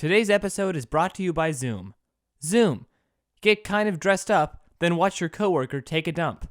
Today's episode is brought to you by Zoom. Zoom. Get kind of dressed up, then watch your coworker take a dump.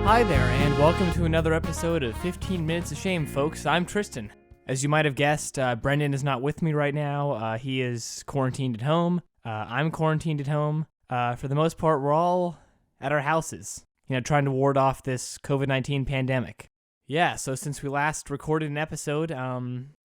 Hi there, and welcome to another episode of 15 Minutes of Shame, folks. I'm Tristan. As you might have guessed, Brendan is not with me right now. He is quarantined at home. I'm quarantined at home. For the most part, we're all at our houses, trying to ward off this COVID-19 pandemic. Yeah, so since we last recorded an episode,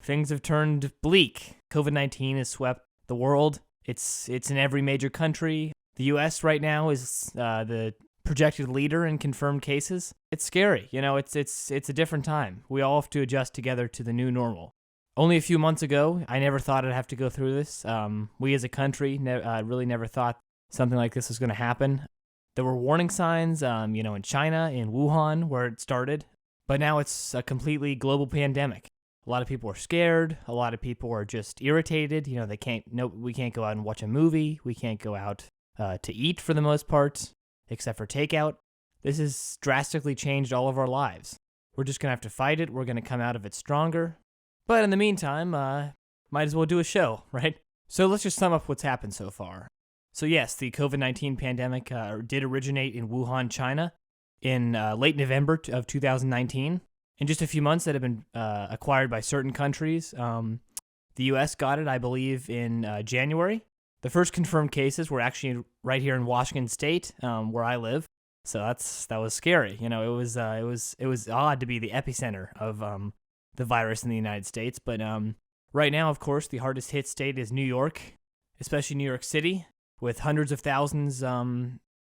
things have turned bleak. COVID-19 has swept the world. It's in every major country. The U.S. right now is the projected leader in confirmed cases. It's scary. It's a different time. We all have to adjust together to the new normal. Only a few months ago, I never thought I'd have to go through this. We as a country really never thought something like this was going to happen. There were warning signs, in China, in Wuhan, where it started. But now it's a completely global pandemic. A lot of people are scared. A lot of people are just irritated. We can't go out and watch a movie. We can't go out to eat for the most part, except for takeout. This has drastically changed all of our lives. We're just going to have to fight it. We're going to come out of it stronger. But in the meantime, might as well do a show, right? So let's just sum up what's happened so far. So yes, the COVID-19 pandemic did originate in Wuhan, China, in late November of 2019. In just a few months, that have been acquired by certain countries. The U.S. got it, I believe, in January. The first confirmed cases were actually right here in Washington State, where I live. So that was scary. It was odd to be the epicenter of the virus in the United States. But right now, of course, the hardest hit state is New York, especially New York City, with hundreds of thousands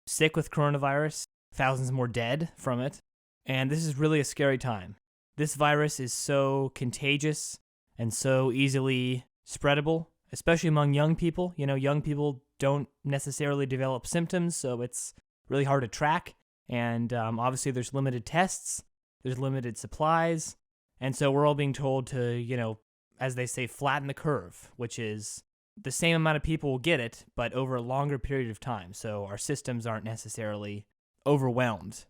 sick with coronavirus, thousands more dead from it. And this is really a scary time. This virus is so contagious and so easily spreadable, especially among young people. Young people don't necessarily develop symptoms, so it's really hard to track. And obviously there's limited tests, there's limited supplies. And so we're all being told to, as they say, flatten the curve, which is the same amount of people will get it, but over a longer period of time. So our systems aren't necessarily overwhelmed.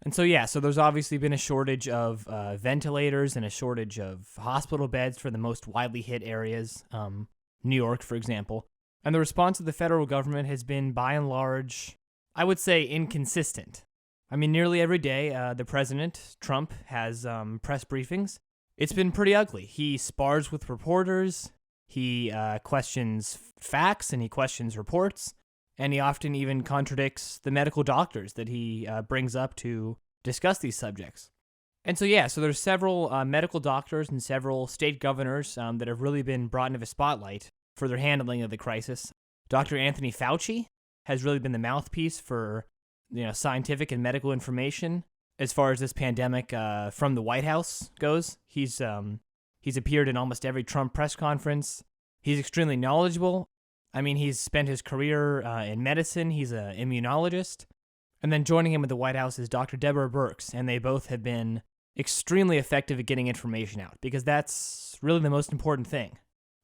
And so there's obviously been a shortage of ventilators and a shortage of hospital beds for the most widely hit areas, New York, for example. And the response of the federal government has been, by and large, I would say inconsistent. Nearly every day, the president, Trump, has press briefings. It's been pretty ugly. He spars with reporters. He questions facts and he questions reports, and he often even contradicts the medical doctors that he brings up to discuss these subjects. And so there's several medical doctors and several state governors that have really been brought into the spotlight for their handling of the crisis. Dr. Anthony Fauci has really been the mouthpiece for scientific and medical information as far as this pandemic from the White House goes. He's appeared in almost every Trump press conference. He's extremely knowledgeable. He's spent his career in medicine. He's an immunologist. And then joining him at the White House is Dr. Deborah Birx, and they both have been extremely effective at getting information out, because that's really the most important thing,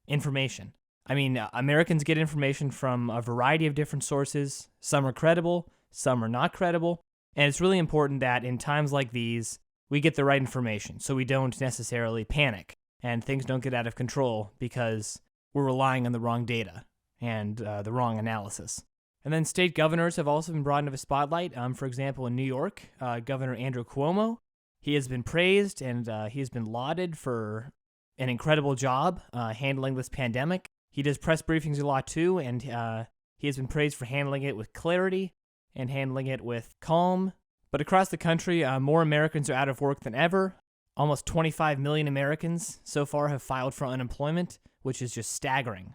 information. Americans get information from a variety of different sources. Some are credible, some are not credible. And it's really important that in times like these, we get the right information so we don't necessarily panic and things don't get out of control because we're relying on the wrong data and the wrong analysis. And then state governors have also been brought into the spotlight. For example, in New York, Governor Andrew Cuomo, he has been praised and he has been lauded for an incredible job handling this pandemic. He does press briefings a lot too, and he has been praised for handling it with clarity and handling it with calm. But across the country, more Americans are out of work than ever. Almost 25 million Americans so far have filed for unemployment, which is just staggering.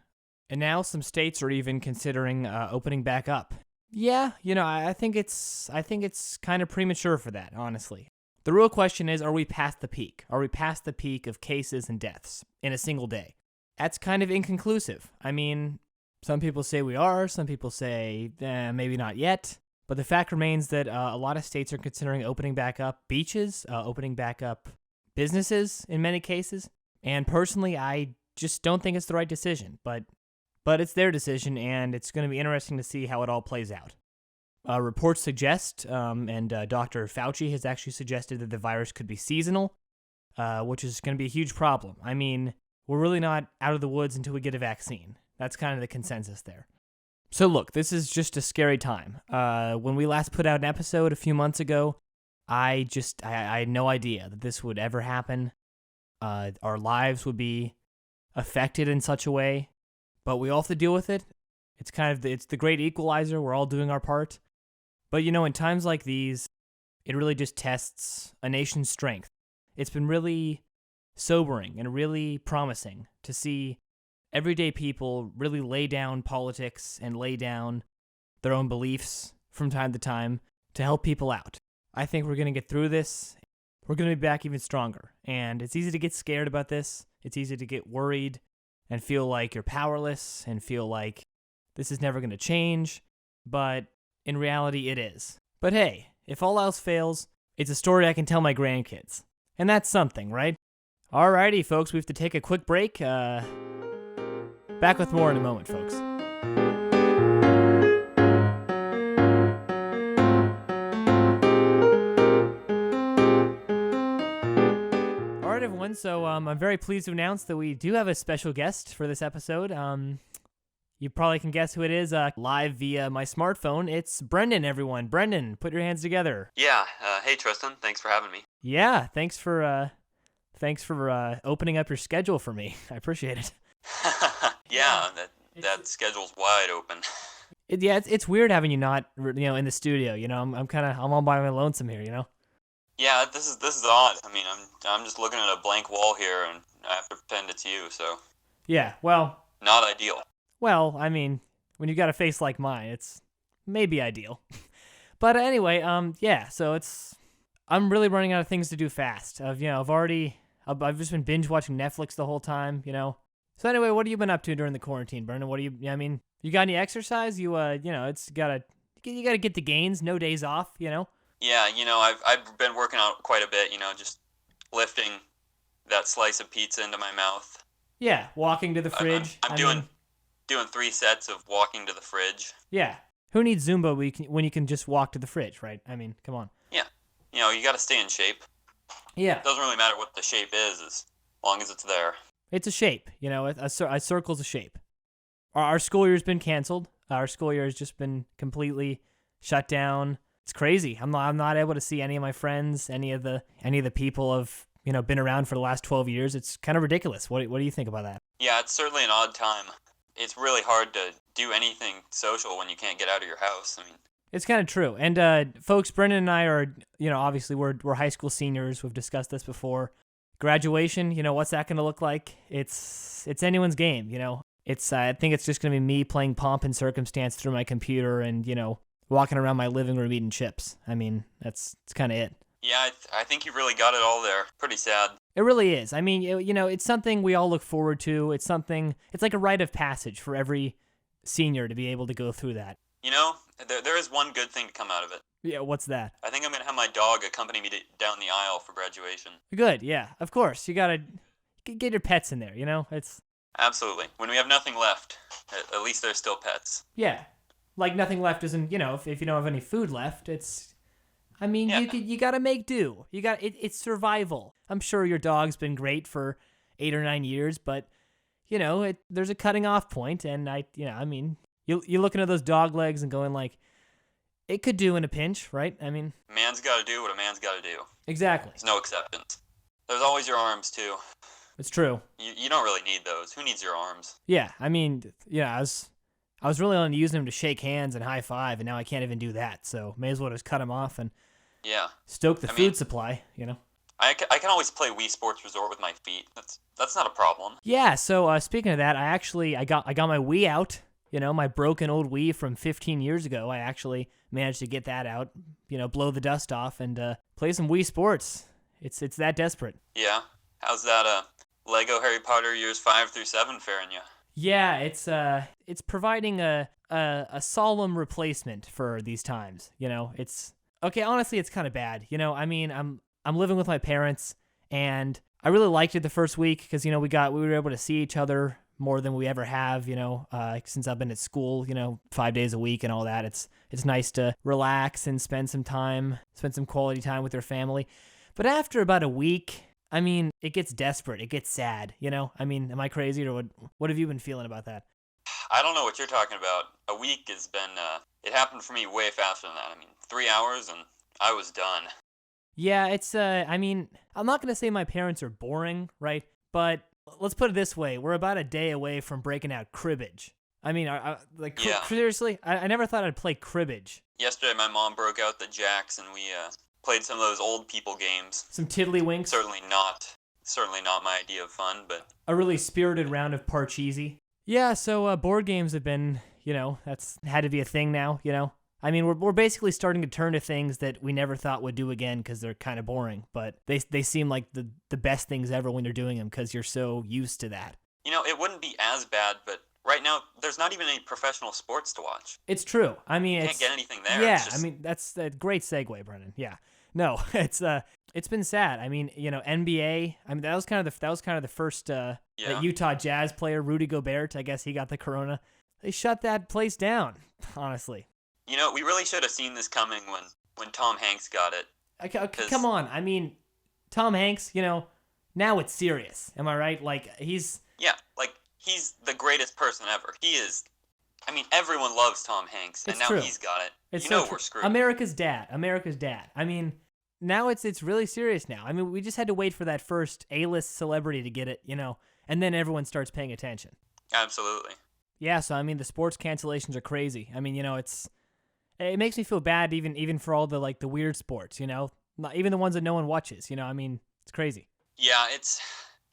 And now some states are even considering opening back up. Yeah, I think it's kind of premature for that, honestly. The real question is, are we past the peak? Are we past the peak of cases and deaths in a single day? That's kind of inconclusive. Some people say we are, some people say maybe not yet. But the fact remains that a lot of states are considering opening back up beaches, opening back up businesses in many cases. And personally, I just don't think it's the right decision. But it's their decision, and it's going to be interesting to see how it all plays out. Reports suggest, and Dr. Fauci has actually suggested that the virus could be seasonal, which is going to be a huge problem. I mean, we're really not out of the woods until we get a vaccine. That's kind of the consensus there. So look, this is just a scary time. When we last put out an episode a few months ago, I had no idea that this would ever happen. Our lives would be affected in such a way, but we all have to deal with it. It's it's the great equalizer. We're all doing our part. But in times like these, it really just tests a nation's strength. It's been really sobering and really promising to see everyday people really lay down politics and lay down their own beliefs from time to time to help people out. I think we're going to get through this. We're going to be back even stronger. And it's easy to get scared about this. It's easy to get worried and feel like you're powerless and feel like this is never going to change. But in reality, it is. But hey, if all else fails, it's a story I can tell my grandkids. And that's something, right? Alrighty, folks, we have to take a quick break. Back with more in a moment, folks. Alright, everyone, so I'm very pleased to announce that we do have a special guest for this episode. You probably can guess who it is live via my smartphone. It's Brendan, everyone. Brendan, put your hands together. Yeah. Hey, Tristan. Thanks for having me. Yeah, thanks for opening up your schedule for me. I appreciate it. Yeah, that schedule's wide open. It's weird having you not, in the studio. I'm all by my lonesome here. Yeah, this is odd. I mean, I'm just looking at a blank wall here, and I have to pretend it's you. So. Yeah. Well. Not ideal. Well, I mean, when you got a face like mine, it's maybe ideal. But anyway, yeah. So I'm really running out of things to do fast. I've just been binge watching Netflix the whole time. So anyway, what have you been up to during the quarantine, Brendan? You got any exercise? You gotta get the gains. No days off. Yeah, I've been working out quite a bit. Just lifting that slice of pizza into my mouth. Yeah, walking to the fridge. I'm doing 3 sets of walking to the fridge. Yeah. Who needs Zumba when you can just walk to the fridge, right? I mean, come on. Yeah. You got to stay in shape. Yeah. It doesn't really matter what the shape is as long as it's there. It's a shape. A circle's a shape. Our school year's been canceled. Our school year has just been completely shut down. It's crazy. I'm not able to see any of my friends, any of the people I've been around for the last 12 years. It's kind of ridiculous. What do you think about that? Yeah, it's certainly an odd time. It's really hard to do anything social when you can't get out of your house. I mean, it's kind of true. And folks, Brendan and I are, obviously we're high school seniors. We've discussed this before. Graduation, what's that going to look like? It's anyone's game. I think it's just going to be me playing pomp and circumstance through my computer and walking around my living room eating chips. I mean, that's kind of it. Yeah, I think you really got it all there. Pretty sad. It really is. I mean, it's something we all look forward to. It's like a rite of passage for every senior to be able to go through that. There is one good thing to come out of it. Yeah, what's that? I think I'm going to have my dog accompany me down the aisle for graduation. Good, yeah. Of course. You got to get your pets in there, It's Absolutely. When we have nothing left, at least there's still pets. Yeah. Like nothing left isn't, if you don't have any food left, it's... I mean, yeah. You gotta make do. It's survival. I'm sure your dog's been great for 8 or 9 years, but there's a cutting off point, and you're looking at those dog legs and going like, it could do in a pinch, right? I mean, man's got to do what a man's got to do. Exactly. There's no acceptance. There's always your arms too. It's true. You don't really need those. Who needs your arms? Yeah, I mean, I was really only using them to shake hands and high five, and now I can't even do that. So may as well just cut them off and stoke the food supply. I can always play Wii Sports Resort with my feet. That's not a problem. Yeah. So speaking of that, I got my Wii out. My broken old Wii from 15 years ago. I actually managed to get that out. Blow the dust off and play some Wii Sports. It's that desperate. Yeah. How's that Lego Harry Potter years 5 through 7 faring you? Yeah, it's providing a solemn replacement for these times. It's okay. Honestly, it's kind of bad. I mean, I'm living with my parents, and I really liked it the first week because we were able to see each other more than we ever have, since I've been at school, 5 days a week and all that. It's nice to relax and spend some quality time with your family. But after about a week, I mean, it gets desperate. It gets sad, I mean, am I crazy, or what have you been feeling about that? I don't know what you're talking about. A week has been, it happened for me way faster than that. I mean, 3 hours and I was done. Yeah, it's, I mean, I'm not going to say my parents are boring, right? But let's put it this way. We're about a day away from breaking out cribbage. I mean, seriously, I never thought I'd play cribbage. Yesterday, my mom broke out the jacks and we played some of those old people games. Some tiddlywinks? Certainly not my idea of fun, but... A really spirited round of Parcheesi. Yeah, so board games have been, that's had to be a thing now, I mean, we're basically starting to turn to things that we never thought would do again because they're kind of boring, but they seem like the best things ever when you're doing them because you're so used to that. It wouldn't be as bad, but right now there's not even any professional sports to watch. It's true. I mean, you can't get anything there. Yeah, I mean, that's a great segue, Brendan. Yeah. No, it's been sad. I mean, NBA. I mean, that was kind of the first Utah Jazz player, Rudy Gobert. I guess he got the corona. They shut that place down. Honestly. We really should have seen this coming when Tom Hanks got it. Come on. I mean, Tom Hanks, now it's serious. Am I right? Like, he's... Yeah, like, he's the greatest person ever. He is... I mean, everyone loves Tom Hanks, and now he's got it. We're screwed. America's dad. I mean, now it's really serious now. I mean, we just had to wait for that first A-list celebrity to get it, and then everyone starts paying attention. Absolutely. Yeah, so, I mean, the sports cancellations are crazy. I mean, it makes me feel bad even for all the the weird sports, not even the ones that no one watches. I mean, it's crazy. Yeah,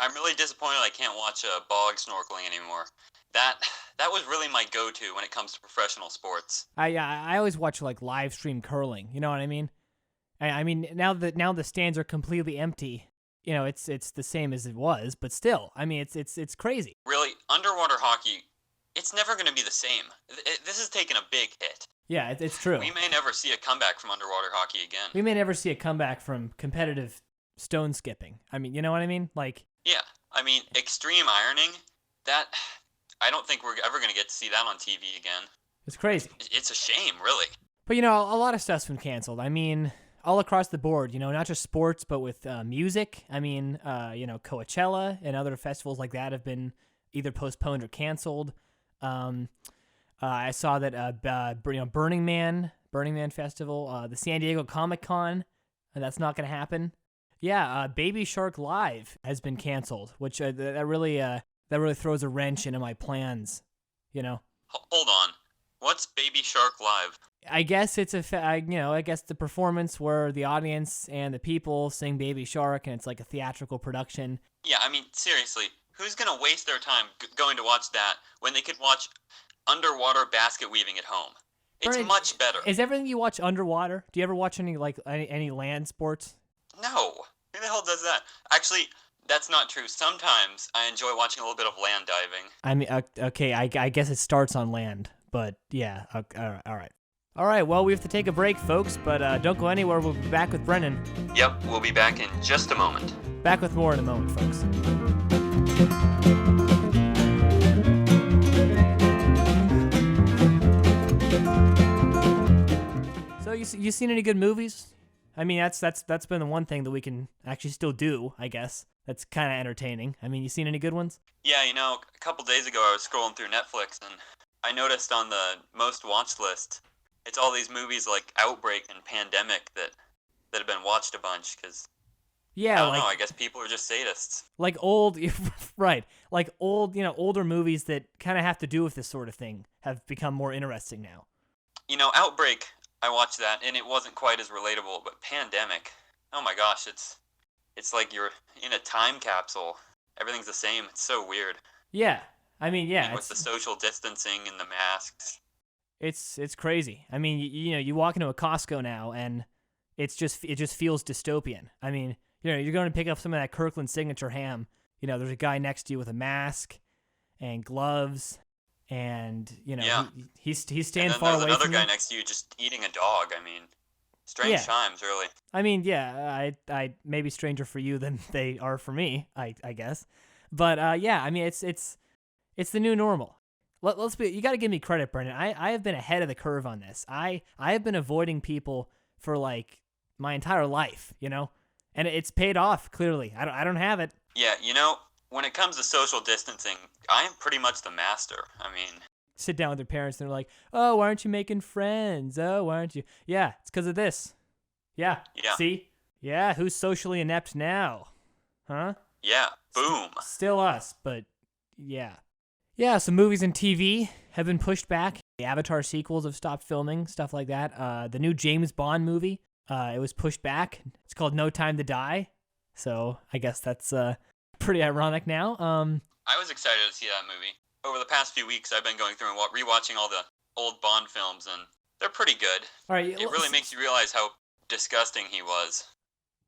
I'm really disappointed I can't watch bog snorkeling anymore. That was really my go-to when it comes to professional sports. I always watch live stream curling. You know what I mean? I mean now the stands are completely empty. It's the same as it was, but still, I mean it's crazy. Really, underwater hockey, it's never going to be the same. This has taken a big hit. Yeah, it's true. We may never see a comeback from underwater hockey again. We may never see a comeback from competitive stone skipping. I mean, you know what I mean? Yeah, I mean, extreme ironing, I don't think we're ever going to get to see that on TV again. It's crazy. It's a shame, really. But, a lot of stuff's been canceled. I mean, all across the board, not just sports, but with music. I mean, Coachella and other festivals like that have been either postponed or canceled. I saw that Burning Man Festival, the San Diego Comic-Con, that's not going to happen. Yeah, Baby Shark Live has been canceled, which that really throws a wrench into my plans, Hold on. What's Baby Shark Live? I guess it's I guess the performance where the audience and the people sing Baby Shark, and it's like a theatrical production. Yeah, I mean, seriously, who's going to waste their time going to watch that when they could watch underwater basket weaving at home? It's Brendan, much better. Is everything you watch underwater? Do you ever watch any land sports? No. Who the hell does that? Actually, that's not true. Sometimes I enjoy watching a little bit of land diving. I mean, okay, I guess it starts on land, but yeah, all right. All right, well, we have to take a break, folks, but don't go anywhere. We'll be back with Brendan. Yep, we'll be back in just a moment. Back with more in a moment, folks. So you seen any good movies? I mean, that's been the one thing that we can actually still do, I guess. That's kind of entertaining. I mean, you seen any good ones? Yeah, a couple days ago I was scrolling through Netflix and I noticed on the most watched list, it's all these movies like Outbreak and Pandemic that have been watched a bunch because yeah, I don't know. I guess people are just sadists. Like old, right? Like old, older movies that kind of have to do with this sort of thing have become more interesting now. Outbreak, I watched that and it wasn't quite as relatable, but Pandemic, oh my gosh, it's like you're in a time capsule. Everything's the same. It's so weird. Yeah, I mean, yeah, with the social distancing and the masks. It's crazy. I mean, you walk into a Costco now and it just feels dystopian. I mean, you're going to pick up some of that Kirkland signature ham. There's a guy next to you with a mask and gloves, and yeah. he's standing and then far away from you. There's another guy next to you just eating a dog. I mean, strange times, really. I mean, yeah, I maybe stranger for you than they are for me, I guess. But yeah, I mean, it's It's the new normal. Let's be. You got to give me credit, Brendan. I have been ahead of the curve on this. I have been avoiding people for like my entire life, and it's paid off. Clearly, I don't have it. Yeah, when it comes to social distancing, I am pretty much the master. I mean, sit down with their parents and they're like, "Oh, why aren't you making friends? Oh, why aren't you?" Yeah, it's because of this. Yeah. See? Yeah, who's socially inept now? Huh? Yeah. Boom. Still us, but yeah. Yeah, so movies and TV have been pushed back. The Avatar sequels have stopped filming, stuff like that. The new James Bond movie, it was pushed back. It's called No Time to Die. So I guess that's pretty ironic now. I was excited to see that movie. Over the past few weeks, I've been going through and rewatching all the old Bond films, and they're pretty good. All right, it really makes you realize how disgusting he was.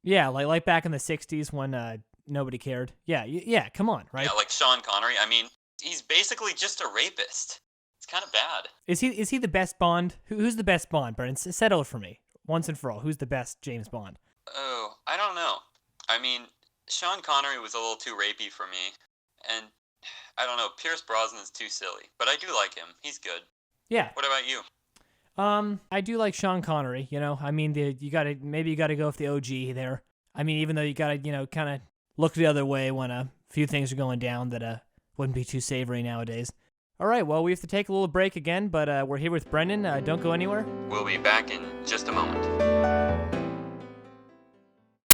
Yeah, like back in the 60s when nobody cared. Yeah, come on, right? Yeah, like Sean Connery. I mean, he's basically just a rapist. It's kind of bad. Is he the best Bond? Who's the best Bond, Brendan? Settle it for me, once and for all. Who's the best James Bond? Oh, I don't know. I mean, Sean Connery was a little too rapey for me, and I don't know, Pierce Brosnan's too silly, but I do like him. He's good. Yeah. What about you? I do like Sean Connery, I mean, you gotta go with the OG there. I mean, even though you gotta, kind of look the other way when a few things are going down that wouldn't be too savory nowadays. All right, well, we have to take a little break again, but we're here with Brendan. Don't go anywhere. We'll be back in just a moment.